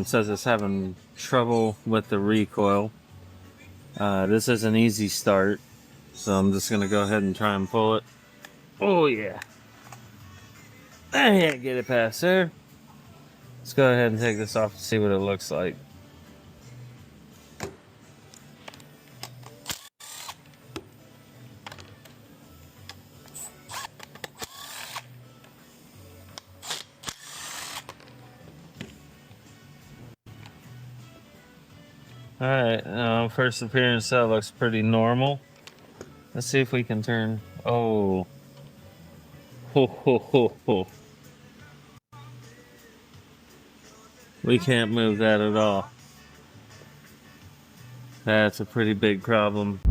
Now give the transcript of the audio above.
Says it's having trouble with the recoil. This is an easy start, so I'm just gonna go ahead and try and pull it. Oh yeah, I can't get it past there. Let's go ahead and take this off and see what it looks like. Alright, first appearance, that looks pretty normal. Let's see if we can turn. Oh. Ho ho ho ho. We can't move that at all. That's a pretty big problem.